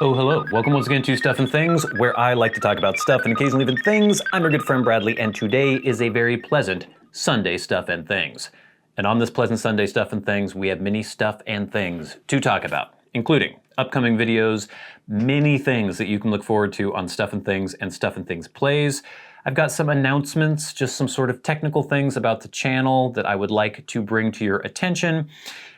Oh, hello. Welcome once again to Stuff and Things, where I like to talk about stuff and occasionally even things. I'm your good friend Bradley, and today is a very pleasant Sunday Stuff and Things. And on this pleasant Sunday Stuff and Things, we have many stuff and things to talk about, including upcoming videos, many things that you can look forward to on Stuff and Things and Stuff and Things Plays. I've got some announcements, just some sort of technical things about the channel that I would like to bring to your attention.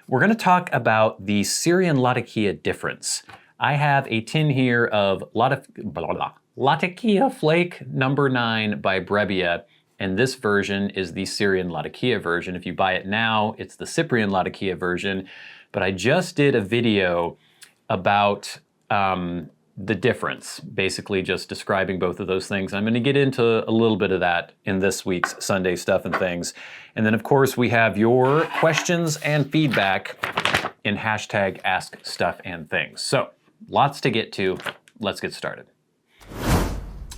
We're going to talk about the SYRIAN LATAKIA difference. I have a tin here of Latakkia Flake number 9 by Brebbia, and this version is the SYRIAN LATAKIA version. If you buy it now, it's the Cyprian Latakia version, but I just did a video about the difference, basically just describing both of those things. I'm going to get into a little bit of that in this week's Sunday Stuff and Things. And then, of course, we have your questions and feedback in hashtag #AskStuffandThings. So, lots to get to. Let's get started.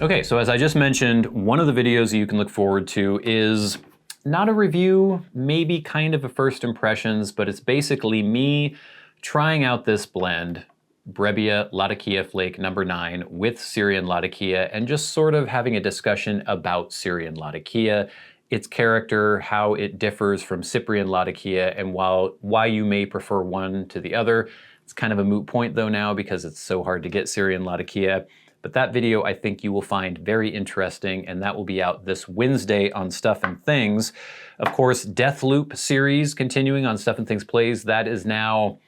Okay, so as I just mentioned, one of the videos that you can look forward to is not a review, maybe kind of a first impressions, but it's basically me trying out this blend, Brebbia Latakkia Flake number 9 with SYRIAN LATAKIA, and just sort of having a discussion about SYRIAN LATAKIA, its character, how it differs from Cyprian Latakia, and why you may prefer one to the other. It's kind of a moot point though now because it's so hard to get SYRIAN LATAKIA. But that video I think you will find very interesting, and that will be out this Wednesday on Stuff and Things. Of course, Deathloop series continuing on Stuff and Things Plays. That is now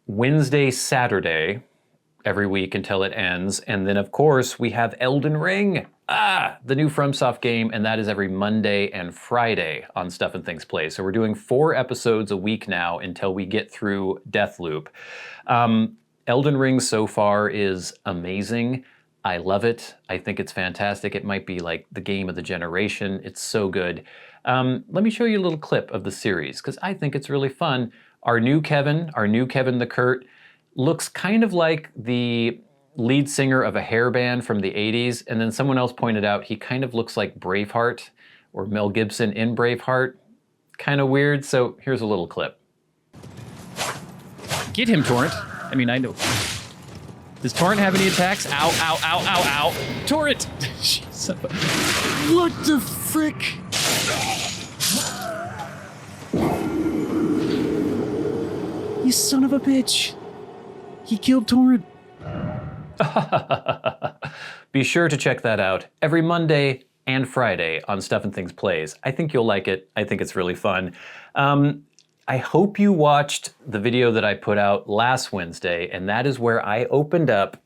Wednesday, Saturday, every week until it ends. And then of course we have Elden Ring, the new FromSoft game, and that is every Monday and Friday on Stuff and Things Plays. So we're doing 4 episodes a week now until we get through Deathloop. Elden Ring so far is amazing. I love it. I think it's fantastic. It might be like the game of the generation. It's so good. Let me show you a little clip of the series because I think it's really fun. Our new Kevin the Kurt, looks kind of like the lead singer of a hair band from the 80s, and then someone else pointed out he kind of looks like Braveheart or Mel Gibson in Braveheart. Kind of weird, so here's a little clip. Get him, Torrent. I mean, I know. Does Torrent have any attacks? Ow, ow, ow, ow, ow. Torrent! What the frick? You son of a bitch. He killed Torrent. Be sure to check that out every Monday and Friday on Stuff and Things Plays. I think you'll like it. I think it's really fun. I hope you watched the video that I put out last Wednesday, and that is where I opened up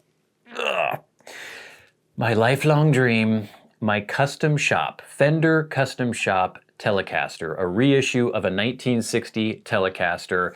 my lifelong dream, my custom shop, Fender Custom Shop Telecaster, a reissue of a 1960 Telecaster.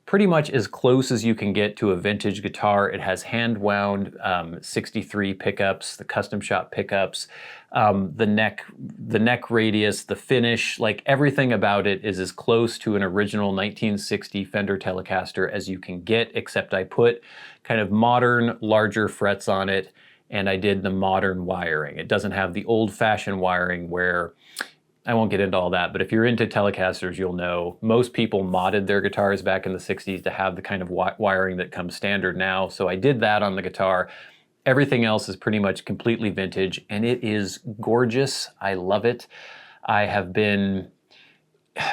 Pretty much as close as you can get to a vintage guitar. It has hand-wound 63 pickups, the custom shop pickups, the neck radius, the finish, like everything about it is as close to an original 1960 Fender Telecaster as you can get, except I put kind of modern, larger frets on it, and I did the modern wiring. It doesn't have the old-fashioned wiring where, I won't get into all that, but if you're into Telecasters, you'll know most people modded their guitars back in the 60s to have the kind of wiring that comes standard now. So I did that on the guitar. Everything else is pretty much completely vintage, and it is gorgeous. I love it. I have been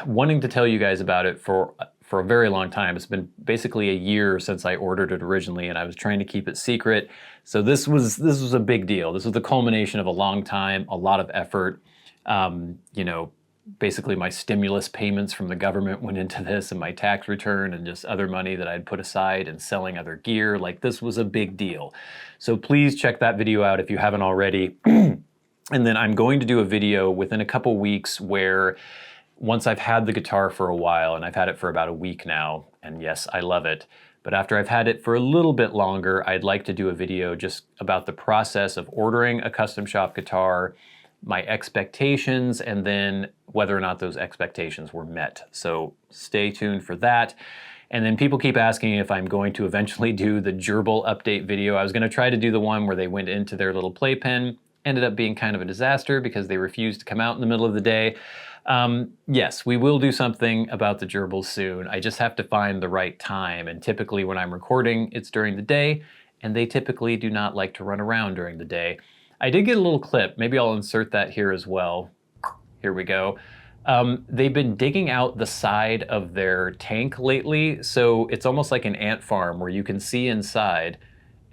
wanting to tell you guys about it for a very long time. It's been basically a year since I ordered it originally, and I was trying to keep it secret. So this was a big deal. This was the culmination of a long time, a lot of effort. You know, basically my stimulus payments from the government went into this, and my tax return, and just other money that I'd put aside and selling other gear. Like, this was a big deal. So please check that video out if you haven't already. And then I'm going to do a video within a couple weeks where, once I've had the guitar for a while, and I've had it for about a week now, and yes, I love it, but after I've had it for a little bit longer, I'd like to do a video just about the process of ordering a custom shop guitar, my expectations, and then whether or not those expectations were met. So stay tuned for that. And then people keep asking if I'm going to eventually do the gerbil update video. I was going to try to do the one where they went into their little playpen. Ended up being kind of a disaster because they refused to come out in the middle of the day. Yes, we will do something about the gerbils soon. I just have to find the right time. And typically when I'm recording, it's during the day. and they typically do not like to run around during the day. I did get a little clip, maybe I'll insert that here as well. Here we go. They've been digging out the side of their tank lately, so it's almost like an ant farm where you can see inside,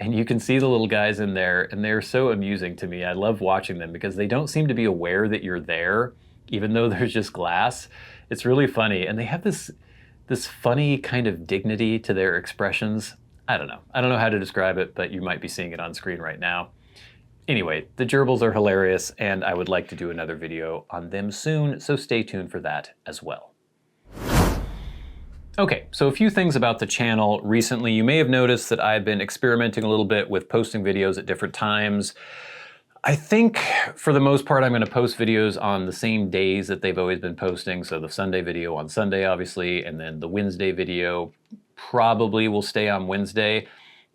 and you can see the little guys in there, and they're so amusing to me. I love watching them because they don't seem to be aware that you're there, even though there's just glass. It's really funny, and they have this funny kind of dignity to their expressions. I don't know how to describe it, but you might be seeing it on screen right now. Anyway, the gerbils are hilarious, and I would like to do another video on them soon, so stay tuned for that as well. Okay, so a few things about the channel recently. You may have noticed that I've been experimenting a little bit with posting videos at different times. I think for the most part I'm going to post videos on the same days that they've always been posting, so the Sunday video on Sunday obviously, and then the Wednesday video probably will stay on Wednesday.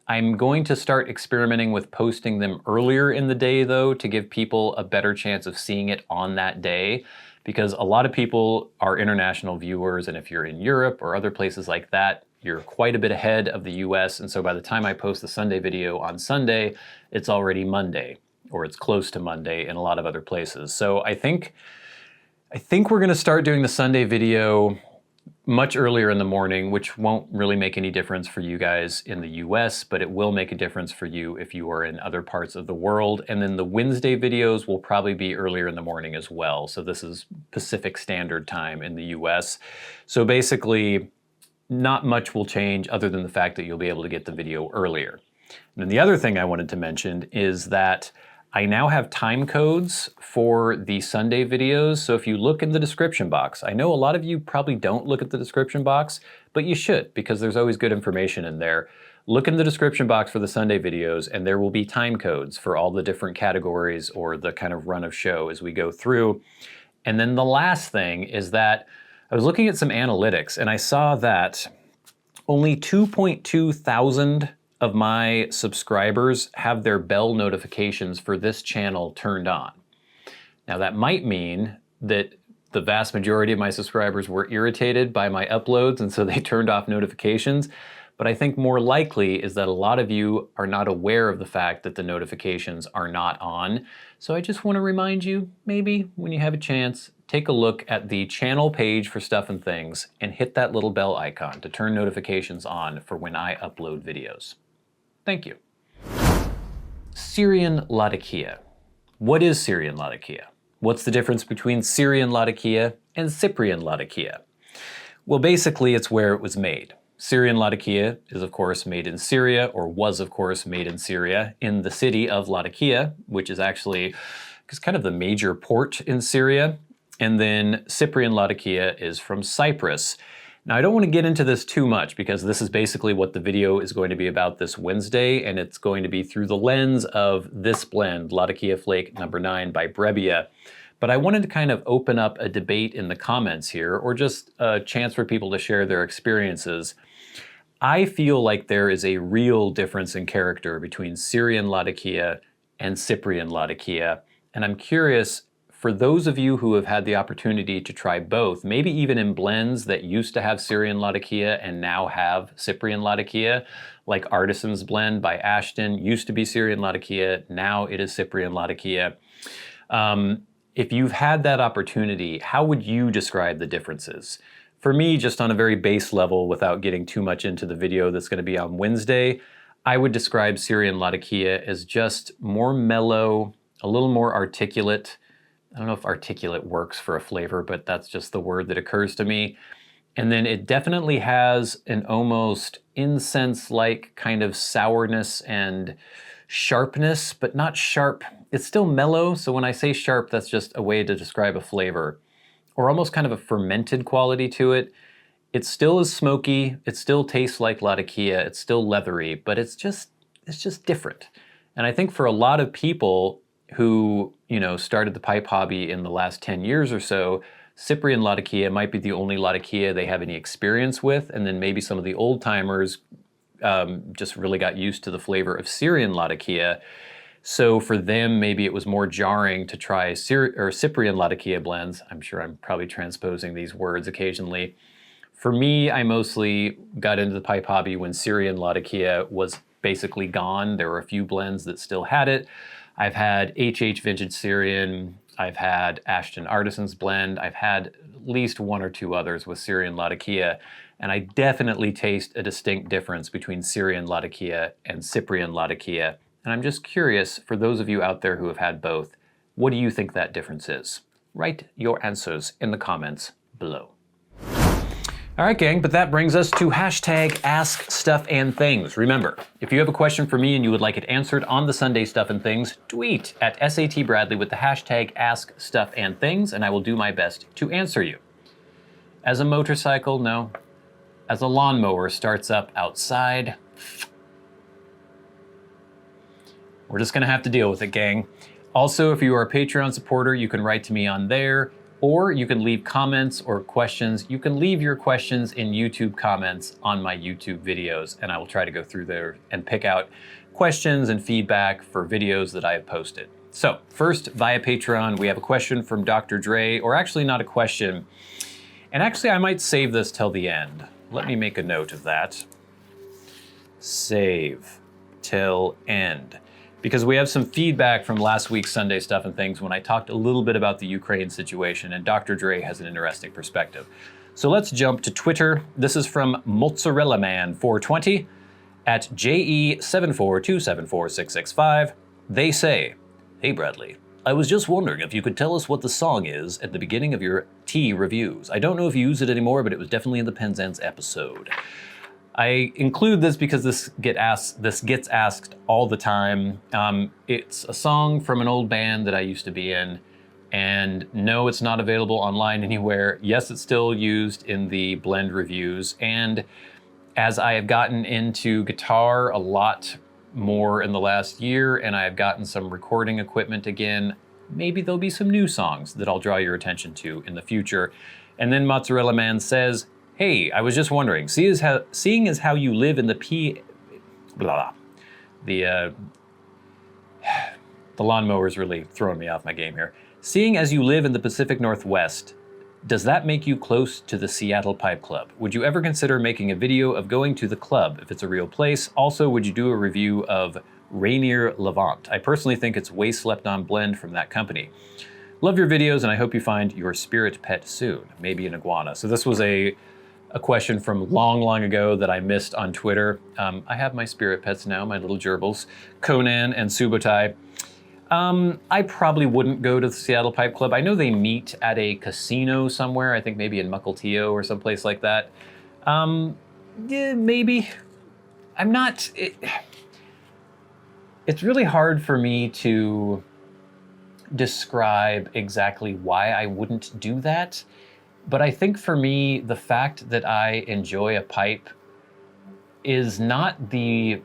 I'm going to start experimenting with posting them earlier in the day though, to give people a better chance of seeing it on that day, because a lot of people are international viewers, and if you're in Europe or other places like that, you're quite a bit ahead of the US, and so by the time I post the Sunday video on Sunday, it's already Monday, or it's close to Monday in a lot of other places. So I think we're gonna start doing the Sunday video much earlier in the morning, which won't really make any difference for you guys in the US, but it will make a difference for you if you are in other parts of the world. And then the Wednesday videos will probably be earlier in the morning as well. So this is Pacific Standard Time in the US. So basically, not much will change other than the fact that you'll be able to get the video earlier. And then the other thing I wanted to mention is that I now have time codes for the Sunday videos, so if you look in the description box, I know a lot of you probably don't look at the description box, but you should, because there's always good information in there. Look in the description box for the Sunday videos, and there will be time codes for all the different categories or the kind of run of show as we go through. And then the last thing is that I was looking at some analytics, and I saw that only 2.2 thousand of my subscribers have their bell notifications for this channel turned on. Now that might mean that the vast majority of my subscribers were irritated by my uploads, and so they turned off notifications. But I think more likely is that a lot of you are not aware of the fact that the notifications are not on. So I just want to remind you, maybe when you have a chance, take a look at the channel page for Stuff and Things and hit that little bell icon to turn notifications on for when I upload videos. Thank you. SYRIAN LATAKIA. What is SYRIAN LATAKIA? What's the difference between SYRIAN LATAKIA and Cyprian Latakkia? Well, basically it's where it was made. SYRIAN LATAKIA is of course made in Syria, or was of course made in Syria, in the city of Latakkia, which is actually kind of the major port in Syria. And then Cyprian Latakia is from Cyprus. Now I don't want to get into this too much because this is basically what the video is going to be about this Wednesday, and it's going to be through the lens of this blend, Latakkia Flake No. 9 by Brebbia. But I wanted to kind of open up a debate in the comments here, or just a chance for people to share their experiences. I feel like there is a real difference in character between SYRIAN LATAKIA and Cyprian Latakia, and I'm curious, for those of you who have had the opportunity to try both, maybe even in blends that used to have SYRIAN Latakia and now have Cyprian Latakia, like Artisan's blend by Ashton, used to be SYRIAN Latakia, now it is Cyprian Latakia. If you've had that opportunity, how would you describe the differences? For me, just on a very base level, without getting too much into the video that's going to be on Wednesday, I would describe SYRIAN Latakia as just more mellow, a little more articulate. I don't know if articulate works for a flavor, but that's just the word that occurs to me. And then it definitely has an almost incense-like kind of sourness and sharpness, but not sharp. It's still mellow, so when I say sharp, that's just a way to describe a flavor. Or almost kind of a fermented quality to it. It still is smoky, it still tastes like Latakkia, it's still leathery, but it's just different. And I think for a lot of people who, started the pipe hobby in the last 10 years or so, Cyprian Latakkia might be the only Latakkia they have any experience with, and then maybe some of the old timers just really got used to the flavor of SYRIAN Latakkia. So for them, maybe it was more jarring to try Cyprian Latakkia blends. I'm sure I'm probably transposing these words occasionally. For me, I mostly got into the pipe hobby when SYRIAN Latakkia was basically gone. There were a few blends that still had it. I've had HH Vintage Syrian, I've had Ashton Artisans Blend, I've had at least one or two others with SYRIAN LATAKIA, and I definitely taste a distinct difference between SYRIAN LATAKIA and Cyprian Latakia. And I'm just curious, for those of you out there who have had both, what do you think that difference is? Write your answers in the comments below. All right, gang, but that brings us to hashtag #AskStuffandThings. Remember, if you have a question for me and you would like it answered on the Sunday Stuff and Things, tweet at SAT Bradley with the hashtag #AskStuffandThings, and I will do my best to answer you. As a motorcycle, no. As a lawnmower starts up outside, we're just gonna have to deal with it, gang. Also, if you are a Patreon supporter, you can write to me on there, or you can leave comments or questions. You can leave your questions in YouTube comments on my YouTube videos, and I will try to go through there and pick out questions and feedback for videos that I have posted. So first, via Patreon, we have a question from Dr. Dre, or actually not a question. And actually, I might save this till the end. Let me make a note of that. Save till end. Because we have some feedback from last week's Sunday Stuff and Things when I talked a little bit about the Ukraine situation, and Dr. Dre has an interesting perspective. So let's jump to Twitter. This is from Mozzarella Man 420 at JE742746665. They say, "Hey Bradley, I was just wondering if you could tell us what the song is at the beginning of your tea reviews. I don't know if you use it anymore, but it was definitely in the Penzance episode." I include this because this gets asked all the time. It's a song from an old band that I used to be in, and no, it's not available online anywhere. Yes, it's still used in the blend reviews, and as I have gotten into guitar a lot more in the last year, and I have gotten some recording equipment again, maybe there'll be some new songs that I'll draw your attention to in the future. And then Mozzarella Man says, "Hey, I was just wondering, seeing as how you live in the the lawnmower's really throwing me off my game here. Seeing as you live in the Pacific Northwest, does that make you close to the Seattle Pipe Club? Would you ever consider making a video of going to the club if it's a real place? Also, would you do a review of Rainier Levant? I personally think it's way slept on blend from that company. Love your videos, and I hope you find your spirit pet soon, maybe an iguana." So this was a question from long ago that I missed on Twitter. I have my spirit pets now, my little gerbils, Conan and Subotai. I probably wouldn't go to the Seattle Pipe Club. I know they meet at a casino somewhere, I think maybe in Mukilteo or someplace like that. Yeah, maybe. I'm not... It's really hard for me to describe exactly why I wouldn't do that. But I think for me, the fact that I enjoy a pipe is not the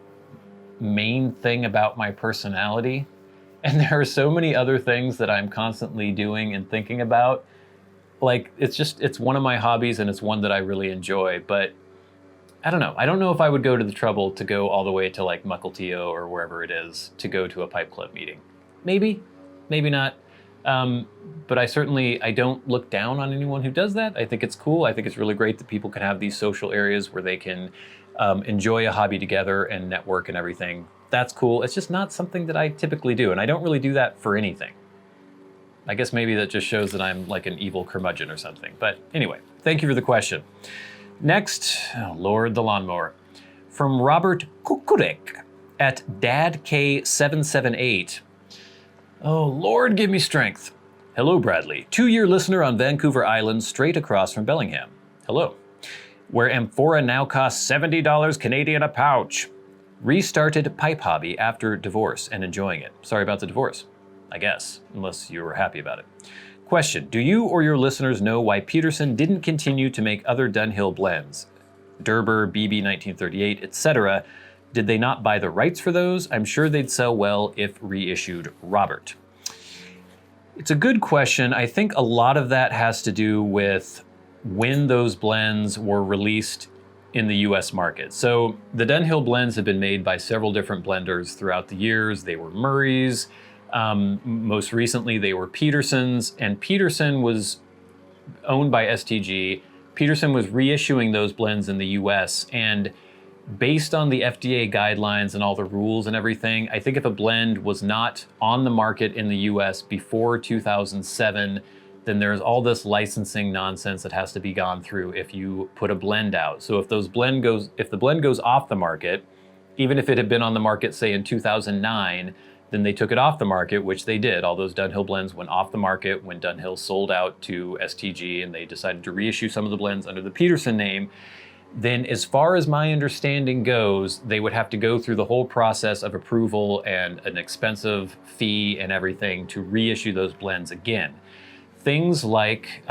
main thing about my personality. And there are so many other things that I'm constantly doing and thinking about. Like, it's one of my hobbies, and it's one that I really enjoy. But I don't know. I don't know if I would go to the trouble to go all the way to like Mukilteo or wherever it is to go to a pipe club meeting. Maybe, maybe not. But I don't look down on anyone who does that. I think it's cool. I think it's really great that people can have these social areas where they can enjoy a hobby together and network and everything. That's cool. It's just not something that I typically do, and I don't really do that for anything. I guess maybe that just shows that I'm like an evil curmudgeon or something. But anyway, thank you for the question. Next, oh Lord, the lawnmower. From Robert Kukurek at DadK778. Oh, Lord, give me strength. Hello, Bradley. 2-year listener on Vancouver Island, straight across from Bellingham. Hello. Where amphora now costs $70 Canadian a pouch. Restarted pipe hobby after divorce and enjoying it. Sorry about the divorce, I guess, unless you were happy about it. Question, do you or your listeners know why Peterson didn't continue to make other Dunhill blends? Derber, BB 1938, etc., did they not buy the rights for those? I'm sure they'd sell well if reissued. Robert. It's a good question. I think a lot of that has to do with when those blends were released in the US market. So the Dunhill blends have been made by several different blenders throughout the years. They were Murray's. Most recently, they were Peterson's, and Peterson was owned by STG. Peterson was reissuing those blends in the US, and based on the FDA guidelines and all the rules and everything, I think if a blend was not on the market in the US before 2007, then there's all this licensing nonsense that has to be gone through if you put a blend out. So if the blend goes off the market, even if it had been on the market, say in 2009, then they took it off the market, which they did. All those Dunhill blends went off the market when Dunhill sold out to STG and they decided to reissue some of the blends under the Peterson name. Then as far as my understanding goes, they would have to go through the whole process of approval and an expensive fee and everything to reissue those blends again. Things like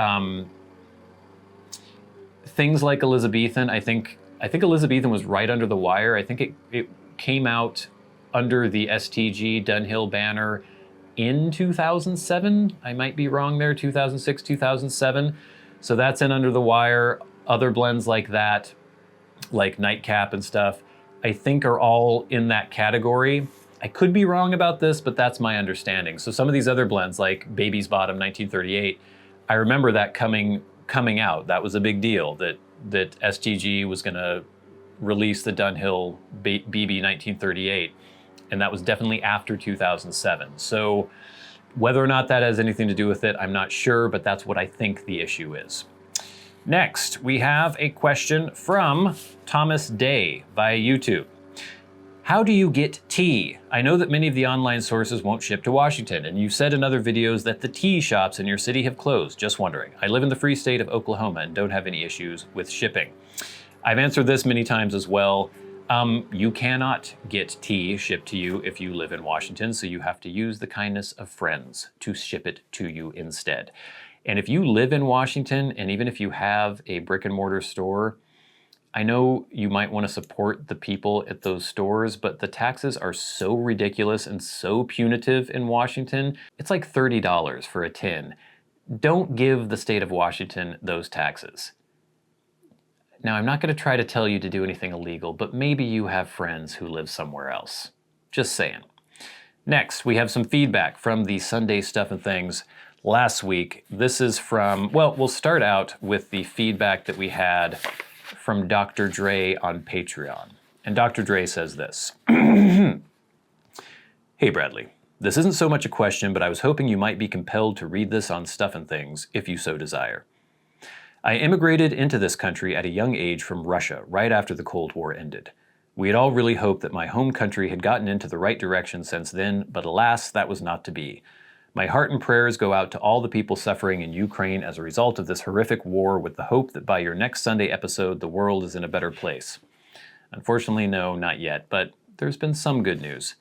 Elizabethan, I think Elizabethan was right under the wire. I think it came out under the STG Dunhill banner in 2007. I might be wrong there, 2006, 2007. So that's in under the wire. Other blends like that, like Nightcap and stuff, I think are all in that category. I could be wrong about this, but that's my understanding. So some of these other blends like Baby's Bottom 1938, I remember that coming out. That was a big deal that STG was gonna release the Dunhill BB 1938. And that was definitely after 2007. So whether or not that has anything to do with it, I'm not sure, but that's what I think the issue is. Next, we have a question from Thomas Day via YouTube. How do you get tea? I know that many of the online sources won't ship to Washington, and you've said in other videos that the tea shops in your city have closed. Just wondering. I live in the free state of Oklahoma and don't have any issues with shipping. I've answered this many times as well. You cannot get tea shipped to you if you live in Washington, so you have to use the kindness of friends to ship it to you instead. And if you live in Washington, and even if you have a brick and mortar store, I know you might want to support the people at those stores, but the taxes are so ridiculous and so punitive in Washington. It's like $30 for a tin. Don't give the state of Washington those taxes. Now, I'm not going to try to tell you to do anything illegal, but maybe you have friends who live somewhere else. Just saying. Next, we have some feedback from the Sunday Stuff and Things last week. This is from, well, we'll start out with the feedback that we had from Dr. Dre on Patreon. And Dr. Dre says this. Hey, Bradley. This isn't so much a question, but I was hoping you might be compelled to read this on Stuff and Things, if you so desire. I immigrated into this country at a young age from Russia, right after the Cold War ended. We had all really hoped that my home country had gotten into the right direction since then, but alas, that was not to be. My heart and prayers go out to all the people suffering in Ukraine as a result of this horrific war, with the hope that by your next Sunday episode, the world is in a better place. Unfortunately, no, not yet, but there's been some good news.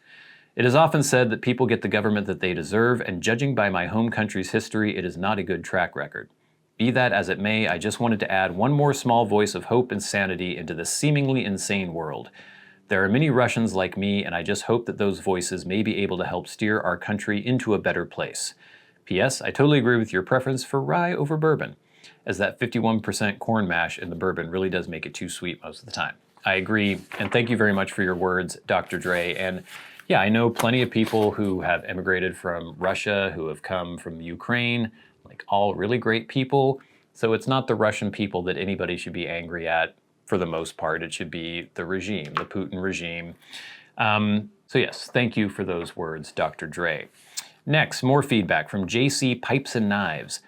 It is often said that people get the government that they deserve, and judging by my home country's history, it is not a good track record. Be that as it may, I just wanted to add one more small voice of hope and sanity into this seemingly insane world. There are many Russians like me, and I just hope that those voices may be able to help steer our country into a better place. P.S. I totally agree with your preference for rye over bourbon, as that 51% corn mash in the bourbon really does make it too sweet most of the time. I agree, and thank you very much for your words, Dr. Dre. And yeah, I know plenty of people who have immigrated from Russia, who have come from Ukraine, like all really great people. So it's not the Russian people that anybody should be angry at for the most part. It should be the regime, the Putin regime. So yes, thank you for those words, Dr. Dre. Next, more feedback from JC Pipes and Knives.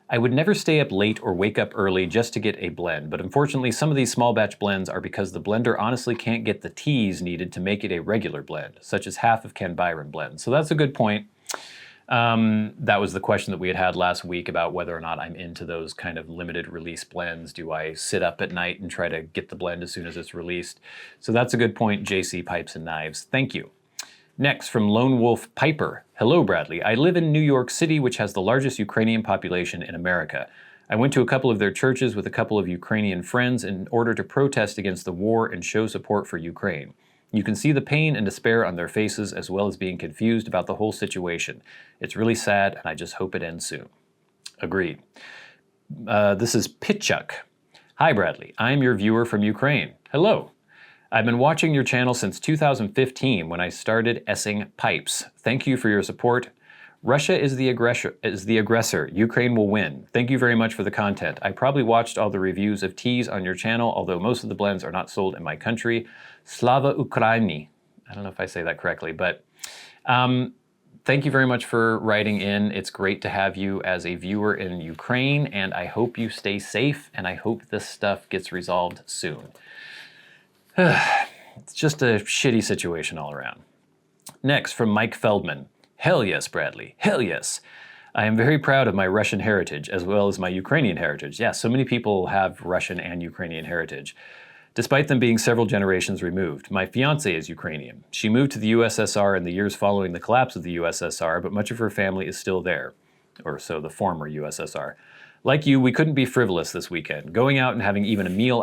I would never stay up late or wake up early just to get a blend, but unfortunately some of these small batch blends are because the blender honestly can't get the teas needed to make it a regular blend, such as half of Ken Byron blend. So that's a good point. That was the question that we had last week about whether or not I'm into those kind of limited release blends. Do I sit up at night and try to get the blend as soon as it's released? So that's a good point, JC Pipes and Knives. Thank you. Next, from Lone Wolf Piper. Hello, Bradley. I live in New York City, which has the largest Ukrainian population in America. I went to a couple of their churches with a couple of Ukrainian friends in order to protest against the war and show support for Ukraine. You can see the pain and despair on their faces, as well as being confused about the whole situation. It's really sad, and I just hope it ends soon. Agreed. This is Pitchuk. Hi, Bradley. I'm your viewer from Ukraine. Hello. I've been watching your channel since 2015 when I started essing pipes. Thank you for your support. Russia is the aggressor. Ukraine will win. Thank you very much for the content. I probably watched all the reviews of teas on your channel, although most of the blends are not sold in my country. Slava Ukraini. I don't know if I say that correctly, but thank you very much for writing in. It's great to have you as a viewer in Ukraine, and I hope you stay safe, and I hope this stuff gets resolved soon. It's just a shitty situation all around. Next, from Mike Feldman. Hell yes, Bradley. Hell yes. I am very proud of my Russian heritage as well as my Ukrainian heritage. Yeah, so many people have Russian and Ukrainian heritage, despite them being several generations removed. My fiancée is Ukrainian. She moved to the USSR in the years following the collapse of the USSR, but much of her family is still there, or so the former USSR. Like you, we couldn't be frivolous this weekend. Going out and having even a meal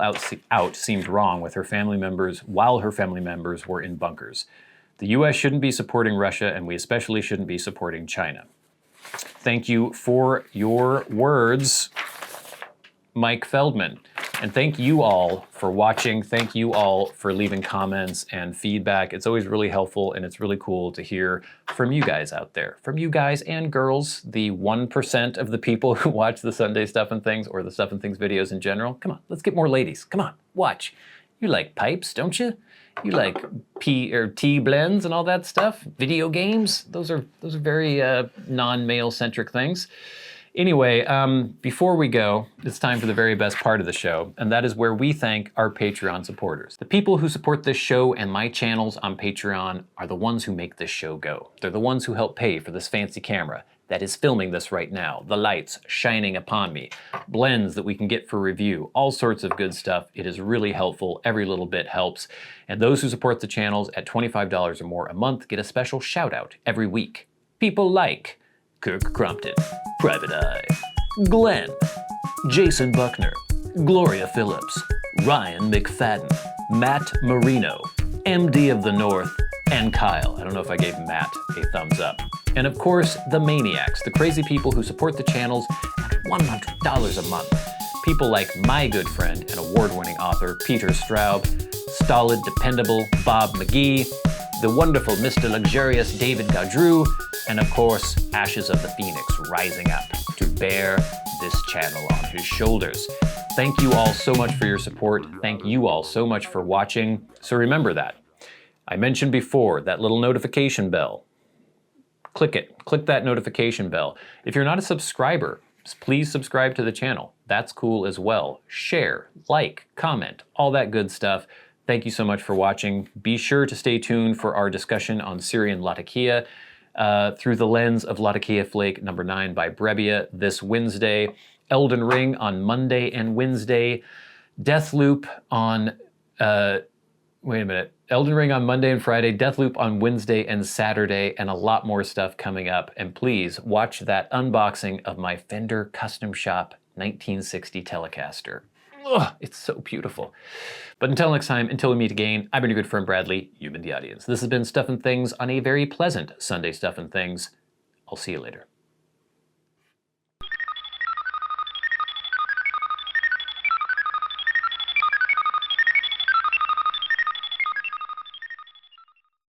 out seemed wrong with her family members while her family members were in bunkers. The US shouldn't be supporting Russia, and we especially shouldn't be supporting China. Thank you for your words, Mike Feldman. And thank you all for watching. Thank you all for leaving comments and feedback. It's always really helpful, and it's really cool to hear from you guys out there. From you guys and girls, the 1% of the people who watch the Sunday Stuff and Things or the Stuff and Things videos in general. Come on, let's get more ladies. Come on, watch. You like pipes, don't you? You like tea blends and all that stuff? Video games? Those are very non-male centric things. Anyway, before we go, it's time for the very best part of the show, and that is where we thank our Patreon supporters. The people who support this show and my channels on Patreon are the ones who make this show go. They're the ones who help pay for this fancy camera that is filming this right now, the lights shining upon me, blends that we can get for review, all sorts of good stuff. It is really helpful. Every little bit helps. And those who support the channels at $25 or more a month get a special shout out every week. People like Kirk Crompton, Private Eye, Glenn, Jason Buckner, Gloria Phillips, Ryan McFadin, Matt Marino, MDoftheNorth, and Kyle. I don't know if I gave Matt a thumbs up. And of course, the Maniacs, the crazy people who support the channels at $100 a month. People like my good friend and award-winning author, Peter Straub, stolid, dependable Bob Magee, the wonderful Mr. Luxurious David Gaudreau, and of course, Ashes of the Phoenix rising up to bear this channel on his shoulders. Thank you all so much for your support. Thank you all so much for watching. So remember that. I mentioned before that little notification bell. Click it. Click that notification bell. If you're not a subscriber, please subscribe to the channel. That's cool as well. Share, like, comment, all that good stuff. Thank you so much for watching. Be sure to stay tuned for our discussion on SYRIAN LATAKIA through the lens of Latakkia Flake number 9 by Brebbia this Wednesday. Elden Ring on Monday and Wednesday. Deathloop on... wait a minute. Elden Ring on Monday and Friday, Deathloop on Wednesday and Saturday, and a lot more stuff coming up. And please watch that unboxing of my Fender Custom Shop 1960 Telecaster. Ugh, it's so beautiful. But until next time, until we meet again, I've been your good friend Bradley. You've been the audience. This has been Stuff and Things on a very pleasant Sunday Stuff and Things. I'll see you later.